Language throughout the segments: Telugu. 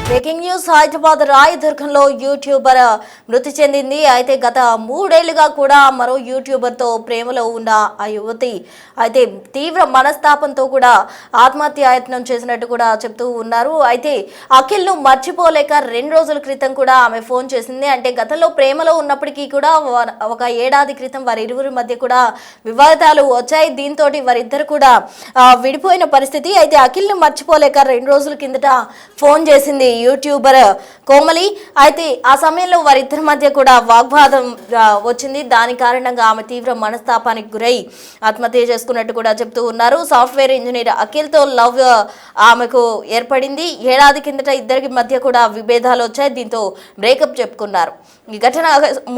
బ్రేకింగ్ న్యూస్ హైదరాబాద్ రాయదుర్గంలో యూట్యూబర్ మృతి చెందింది. అయితే గత 3 ఏళ్లుగా కూడా మరో యూట్యూబర్ తో ప్రేమలో ఉన్న ఆ యువతి అయితే తీవ్ర మనస్తాపంతో కూడా ఆత్మహత్యాయత్నం చేసినట్టు కూడా చెప్తూ ఉన్నారు. అయితే అఖిల్ ను మర్చిపోలేక 2 రోజుల క్రితం కూడా ఆమె ఫోన్ చేసింది. అంటే గతంలో ప్రేమలో ఉన్నప్పటికీ కూడా ఒక ఏడాది క్రితం వారిరువురి మధ్య కూడా వివాదాలు వచ్చాయి. దీంతో వారిద్దరు కూడా విడిపోయిన పరిస్థితి. అయితే అఖిల్ ను మర్చిపోలేక 2 రోజుల కిందట ఫోన్ చేసింది యూట్యూబర్ కోమలి. అయితే ఆ సమయంలో వారిద్దరి మధ్య కూడా వాగ్వాదం వచ్చింది. దాని కారణంగా ఆమె తీవ్ర మనస్తాపానికి గురై ఆత్మహత్య చేసుకున్నట్టు కూడా చెప్తూ ఉన్నారు. సాఫ్ట్వేర్ ఇంజనీర్ అఖిల్ తో లవ్ ఆమెకు ఏర్పడింది. ఏడాది కిందట ఇద్దరికి మధ్య కూడా విభేదాలు వచ్చాయి. దీంతో బ్రేకప్ చెప్పుకున్నారు. ఈ ఘటన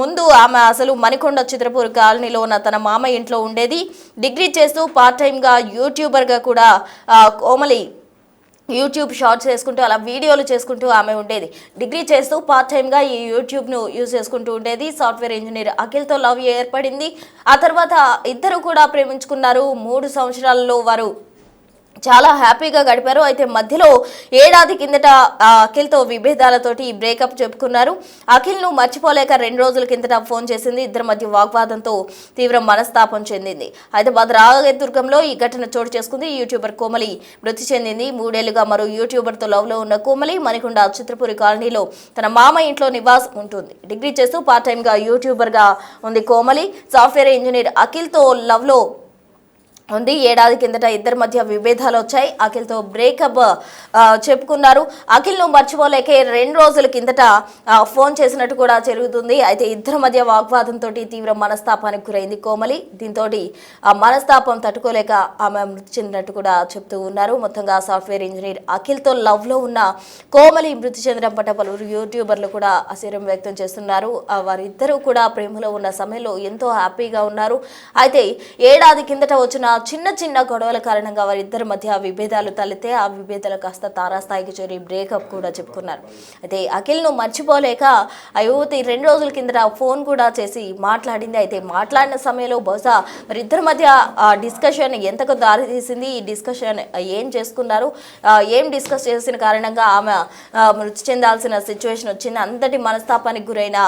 ముందు ఆమె అసలు మణికొండ చిత్రపూర్ కాలనీలో ఉన్న తన మామ ఇంట్లో ఉండేది. డిగ్రీ చేస్తూ పార్ట్ టైంగా యూట్యూబర్గా కూడా కోమలి యూట్యూబ్ షార్ట్స్ చేసుకుంటూ అలా వీడియోలు చేసుకుంటూ ఆమె ఉండేది. డిగ్రీ చేస్తూ పార్ట్ టైంగా ఈ యూట్యూబ్ను యూజ్ చేసుకుంటూ ఉండేది. సాఫ్ట్వేర్ ఇంజనీర్ అఖిల్తో లవ్ ఏర్పడింది. ఆ తర్వాత ఇద్దరు కూడా ప్రేమించుకున్నారు. 3 సంవత్సరాలలో వారు చాలా హ్యాపీగా గడిపారు. అయితే మధ్యలో ఏడాది కిందట అఖిల్తో విభేదాలతోటి బ్రేకప్ చెప్పుకున్నారు. అఖిల్ను మర్చిపోలేక 2 రోజుల కిందట ఫోన్ చేసింది. ఇద్దరి మధ్య వాగ్వాదంతో తీవ్ర మనస్తాపం చెందింది. హైదరాబాద్ రాయదుర్గంలో ఈ ఘటన చోటు చేసుకుంది. యూట్యూబర్ కోమలి మృతి చెందింది. 3 ఏళ్లుగా మరో యూట్యూబర్తో లవ్లో ఉన్న కోమలి మణికొండ చిత్రపురి కాలనీలో తన మామ ఇంట్లో నివాసం ఉంటుంది. డిగ్రీ చేస్తూ పార్ట్ టైంగా యూట్యూబర్గా ఉంది కోమలి. సాఫ్ట్వేర్ ఇంజనీర్ అఖిల్తో లవ్లో ఉంది. ఏడాది కిందట ఇద్దరి మధ్య విభేదాలు వచ్చాయి. అఖిల్తో బ్రేకప్ చెప్పుకున్నారు. అఖిల్ను మర్చిపోలేక 2 రోజుల కిందట ఫోన్ చేసినట్టు కూడా జరుగుతుంది. అయితే ఇద్దరి మధ్య వాగ్వాదంతో తీవ్ర మనస్తాపానికి గురైంది కోమలి. దీంతో మనస్తాపం తట్టుకోలేక ఆమె మృతి చెందినట్టు కూడా చెప్తూ ఉన్నారు. మొత్తంగా సాఫ్ట్వేర్ ఇంజనీర్ అఖిల్తో లవ్లో ఉన్న కోమలి మృతి చెందడం పట్ల పలువురు యూట్యూబర్లు కూడా ఆశ్చర్యం వ్యక్తం చేస్తున్నారు. వారిద్దరూ కూడా ప్రేమలో ఉన్న సమయంలో ఎంతో హ్యాపీగా ఉన్నారు. అయితే ఏడాది కిందట వచ్చిన చిన్న చిన్న గొడవల కారణంగా వారిద్దరి మధ్య విభేదాలు తలెత్తే ఆ విభేదాలు కాస్త తారాస్థాయికి చేరి బ్రేకప్ కూడా చెప్పుకున్నారు. అయితే అఖిల్ను మర్చిపోలేక ఆ యువతి 2 రోజుల కిందట ఫోన్ కూడా చేసి మాట్లాడింది. అయితే మాట్లాడిన సమయంలో బహుశా వారిద్దరి మధ్య డిస్కషన్ ఎంతకు దారి తీసింది, ఈ డిస్కషన్ ఏం చేసుకున్నారు, ఏం డిస్కస్ చేసిన కారణంగా ఆమె మృతి చెందాల్సిన సిచ్యువేషన్ వచ్చింది, అంతటి మనస్తాపానికి గురైన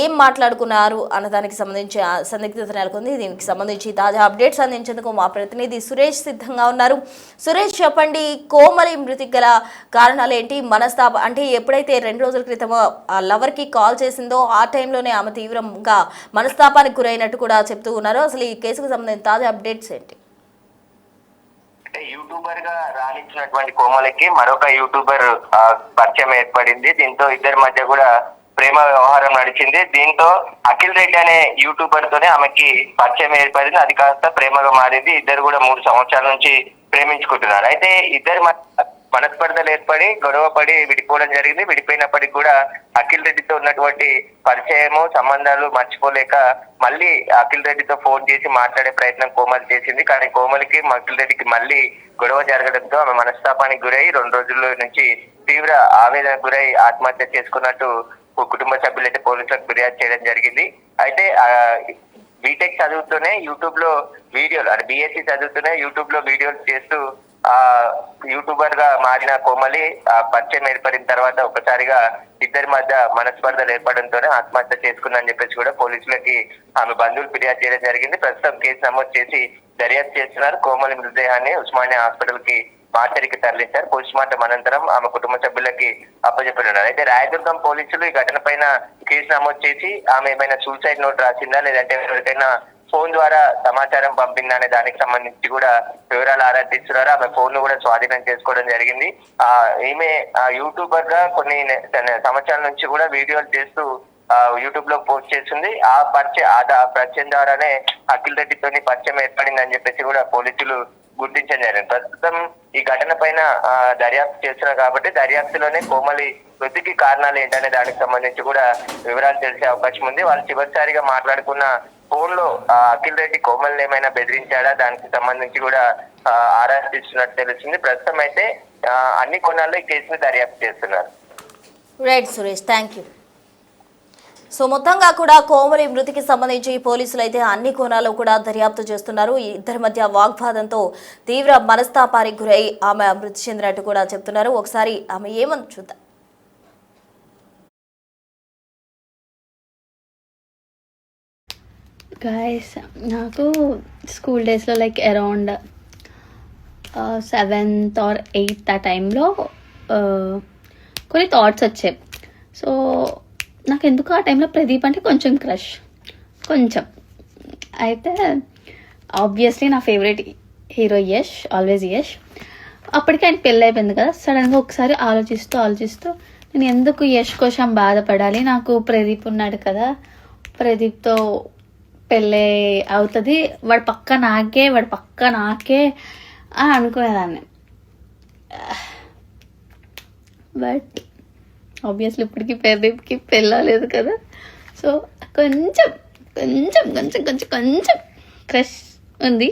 ఏం మాట్లాడుకున్నారు అన్నదానికి సంబంధించి సందిగ్ధత నెలకొంది. దీనికి సంబంధించి తాజా అప్డేట్స్ అందించేందుకు మా ప్రతినిధి సురేష్ సిద్ధంగా ఉన్నారు. సురేష్, చెప్పండి, కోమలి మృతికి గల కారణాలు ఏంటి? మనస్తాప అంటే ఎప్పుడైతే 2 రోజుల క్రితం ఆ లవర్ కి కాల్ చేసిందో ఆ టైంలోనే ఆమె తీవ్రంగా మనస్తాపానికి గురైనట్టు కూడా చెప్తూ ఉన్నారు. అసలు ఈ కేసుకు సంబంధించిన తాజా అప్డేట్స్ ఏంటి? యూట్యూబర్ గా రాణించినటువంటి కోమలికి మరొక యూట్యూబర్ పరిచయం ఏర్పడింది. దీంతో ఇద్దరి మధ్య కూడా ప్రేమ వ్యవహారం నడిచింది. దీంతో అఖిల్ రెడ్డి అనే యూట్యూబర్ తోనే ఆమెకి పరిచయం ఏర్పడింది. అది కాస్త ప్రేమగా మారింది. ఇద్దరు కూడా 3 సంవత్సరాల నుంచి ప్రేమించుకుంటున్నారు. అయితే ఇద్దరి మనస్పర్ధలు ఏర్పడి గొడవ పడి విడిపోవడం జరిగింది. విడిపోయినప్పటికీ కూడా అఖిల్ రెడ్డితో ఉన్నటువంటి పరిచయము సంబంధాలు మర్చిపోలేక మళ్ళీ అఖిల్ రెడ్డితో ఫోన్ చేసి మాట్లాడే ప్రయత్నం కోమలి చేసింది. కానీ కోమలికి అఖిల్ రెడ్డికి మళ్ళీ గొడవ జరగడంతో ఆమె మనస్తాపానికి గురై 2 రోజుల నుంచి తీవ్ర ఆవేదనకు గురై ఆత్మహత్య చేసుకున్నట్టు కుటుంబ సభ్యులైతే పోలీసులకు ఫిర్యాదు చేయడం జరిగింది. అయితే బీటెక్ చదువుతూనే యూట్యూబ్ లో వీడియోలు, అంటే బిఎస్సి చదువుతూనే యూట్యూబ్ లో వీడియోలు చేస్తూ యూట్యూబర్ గా మారిన కోమలి పరిచయం ఏర్పడిన తర్వాత ఒకసారిగా ఇద్దరి మధ్య మనస్పర్ధలు ఏర్పడంతోనే ఆత్మహత్య చేసుకుందని చెప్పేసి కూడా పోలీసులకి ఆమె బంధువులు ఫిర్యాదు చేయడం జరిగింది. ప్రస్తుతం కేసు నమోదు చేసి దర్యాప్తు చేస్తున్నారు. కోమలి మృతదేహాన్ని ఉస్మానియా హాస్పిటల్ కి మార్చరికి తరలించారు. పోస్ట్ మార్టం అనంతరం ఆమె కుటుంబ సభ్యులకి అప్పచెప్పనున్నారు. అయితే రాయదుర్గం పోలీసులు ఈ ఘటన పైన కేసు నమోదు చేసి ఆమె ఏమైనా సూసైడ్ నోట్ రాసిందా, లేదంటే ఎవరికైనా ఫోన్ ద్వారా సమాచారం పంపిందా అనే దానికి సంబంధించి కూడా వివరాలు ఆరా తీస్తున్నారు. ఆమె ఫోన్ ను కూడా స్వాధీనం చేసుకోవడం జరిగింది. ఈమె యూట్యూబర్ గా కొన్ని సంవత్సరాల నుంచి కూడా వీడియోలు చేస్తూ యూట్యూబ్ లో పోస్ట్ చేస్తుంది. ఆ పరిచయం ద్వారానే అఖిల్ రెడ్డితోని పరిచయం ఏర్పడింది అని చెప్పేసి కూడా పోలీసులు గుర్తించడం జరిగింది. ప్రస్తుతం ఈ ఘటన పైన దర్యాప్తు చేస్తున్నారు కాబట్టి దర్యాప్తులోనే కోమలి మృతికి కారణాలు ఏంటనే దానికి సంబంధించి కూడా వివరాలు తెలిసే అవకాశం ఉంది. వాళ్ళు చివరిసారిగా మాట్లాడుకున్న ఫోన్ లో అఖిల్ రెడ్డి కోమల్ని ఏమైనా బెదిరించాడా, దానికి సంబంధించి కూడా ఆరా తీస్తున్నట్టు తెలిసింది. ప్రస్తుతం అయితే అన్ని కోణాల్లో ఈ కేసుని దర్యాప్తు చేస్తున్నారు. Right Suresh, thank you. So మొత్తంగా కూడా కోమలి మృతికి సంబంధించి పోలీసులు అయితే అన్ని కోణాల్లో కూడా దర్యాప్తు చేస్తున్నారు. ఇద్దరి మధ్య వాగ్వాదంతో తీవ్ర మనస్తాపానికి గురై ఆమె మృతి చెందినట్టు కూడా చెప్తున్నారు. ఒకసారి ఆమె ఏమని చూద్దాం. గాయస్, నాకు స్కూల్ డేస్లో like around 7th or 8th ఆ టైంలో కొన్ని థాట్స్ వచ్చాయి. సో నాకు ఎందుకు ఆ టైంలో ప్రదీప్ అంటే కొంచెం క్రష్, కొంచెం. అయితే ఆబ్వియస్లీ నా favourite hero Yash, always Yash. అప్పటికి ఆయన పెళ్ళి అయిపోయింది కదా. సడన్గా ఒకసారి ఆలోచిస్తూ నేను ఎందుకు యష్ కోసం బాధపడాలి, నాకు ప్రదీప్ ఉన్నాడు కదా, ప్రదీప్తో పెళ్ళి అవుతుంది, వాడు పక్క నాకే అని అనుకునేదాన్ని. బట్ ఆబ్వియస్లీ ఇప్పటికీ ప్రదీప్కి పెళ్ళలేదు కదా. సో కొంచెం క్రష్ ఉంది.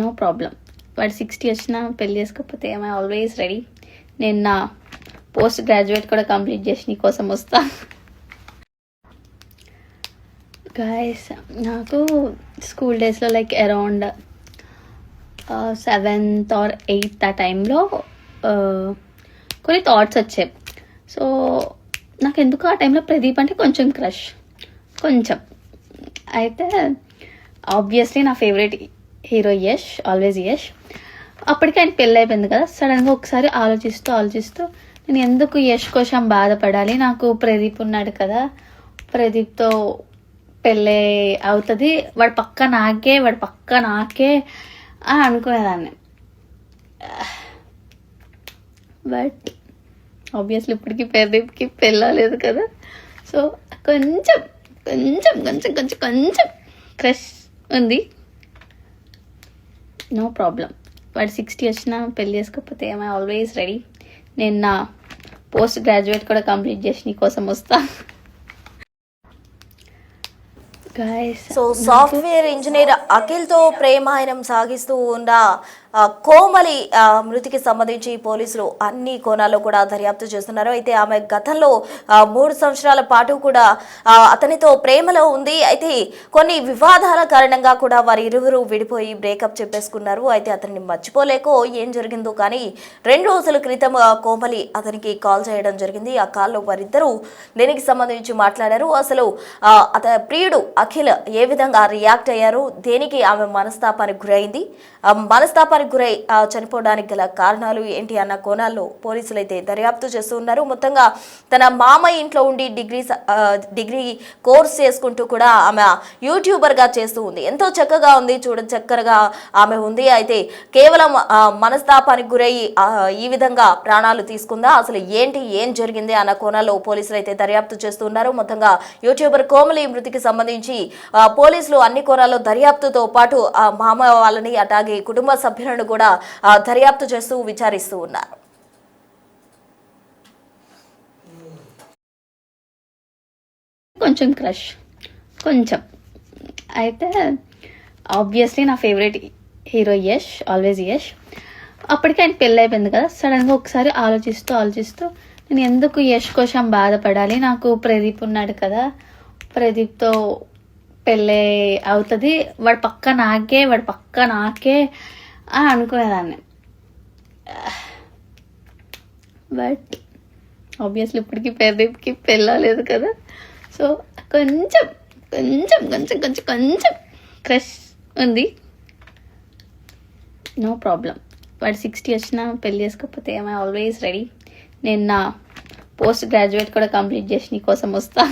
No problem. వాడు 60 వచ్చినా పెళ్ళి చేసుకోకపోతే ఐ ఆల్వేస్ రెడీ. నేను నా పోస్ట్ గ్రాడ్యుయేట్ కూడా కంప్లీట్ చేసి నీ కోసం వస్తా. గాయస్, నాకు స్కూల్ డేస్లో like around 7th or 8th ఆ టైంలో కొన్ని థాట్స్ వచ్చాయి. సో నాకు ఎందుకు ఆ టైంలో ప్రదీప్ అంటే కొంచెం క్రష్, కొంచెం. అయితే ఆబ్వియస్లీ నా favourite hero Yash, always Yash. అప్పటికి ఆయన పెళ్ళి అయిపోయింది కదా. సడన్గా ఒకసారి ఆలోచిస్తూ నేను ఎందుకు యష్ కోసం బాధపడాలి, నాకు ప్రదీప్ ఉన్నాడు కదా, ప్రదీప్తో పెళ్ళి అవుతుంది, వాడు పక్క నాకే అని అనుకునేదాన్ని. బట్ ఆబ్వియస్లీ ఇప్పటికీ ప్రదీప్కి పెళ్ళలేదు కదా. సో కొంచెం క్రష్ ఉంది. No problem. వాడు 60 వచ్చినా పెళ్ళి చేసుకోకపోతే ఐ ఆల్వేస్ రెడీ. నేను నా పోస్ట్ గ్రాడ్యుయేట్ కూడా కంప్లీట్ చేసి నీ కోసం వస్తా. గాయస్, సో సాఫ్ట్వేర్ ఇంజనీర్ అఖిల్తో ప్రేమాయణం సాగిస్తూ ఉన్న కోమలి మృతికి సంబంధించి పోలీసులు అన్ని కోణాల్లో కూడా దర్యాప్తు చేస్తున్నారు. అయితే ఆమె గతంలో 3 సంవత్సరాల పాటు కూడా అతనితో ప్రేమలో ఉంది. అయితే కొన్ని వివాదాల కారణంగా కూడా వారి ఇరువురు విడిపోయి బ్రేకప్ చెప్పేసుకున్నారు. అయితే అతన్ని మర్చిపోలేకో ఏం జరిగిందో కానీ 2 రోజుల క్రితం కోమలి అతనికి కాల్ చేయడం జరిగింది. ఆ కాల్లో వారిద్దరూ దీనికి సంబంధించి మాట్లాడారు. అసలు ప్రియుడు అఖిల్ ఏ విధంగా రియాక్ట్ అయ్యారు, దేనికి ఆమె మనస్తాపానికి గురైంది, మనస్తాపానికి గురై చనిపోవడానికి గల కారణాలు ఏంటి అన్న కోణాల్లో పోలీసులు అయితే దర్యాప్తు చేస్తూ ఉన్నారు. మొత్తంగా తన మామయ్య ఇంట్లో ఉండి డిగ్రీ కోర్స్ చేసుకుంటూ కూడా ఆమె యూట్యూబర్గా చేస్తూ ఉంది. ఎంతో చక్కగా ఉంది, చక్కగా ఆమె ఉంది. అయితే కేవలం మనస్తాపానికి గురై ఈ విధంగా ప్రాణాలు తీసుకుందా, అసలు ఏం జరిగింది అన్న కోణాల్లో పోలీసులు అయితే దర్యాప్తు చేస్తూ ఉన్నారు. మొత్తంగా యూట్యూబర్ కోమలి మృతికి సంబంధించి పోలీసులు అన్ని కోణాల్లో దర్యాప్తుతో పాటు మామ వాళ్ళని అలాగే కుటుంబ సభ్యులను కూడా దర్యాప్తు చేస్తూ విచారిస్తూ ఉన్నారు. కొంచెం క్రష్, కొంచెం. అయితే ఆబ్వియస్లీ నా favourite hero Yash, always Yash. అప్పటికి ఆయన పెళ్ళి అయిపోయింది కదా. సడన్గా ఒకసారి ఆలోచిస్తూ నేను ఎందుకు యష్ కోసం బాధపడాలి, నాకు ప్రదీప్ ఉన్నాడు కదా, ప్రదీప్తో పెళ్ళి అవుతుంది, వాడు పక్క నాకే అని అనుకునేదాన్ని. బట్ ఆబ్వియస్లీ ఇప్పటికీ ప్రదీప్కి పెళ్ళలేదు కదా. సో కొంచెం క్రష్ ఉంది. No problem. వాడు 60 వచ్చినా పెళ్ళి చేసుకోకపోతే ఐ ఆల్వేస్ రెడీ. నేను నా పోస్ట్ గ్రాడ్యుయేట్ కూడా కంప్లీట్ చేసి నీ కోసం వస్తా.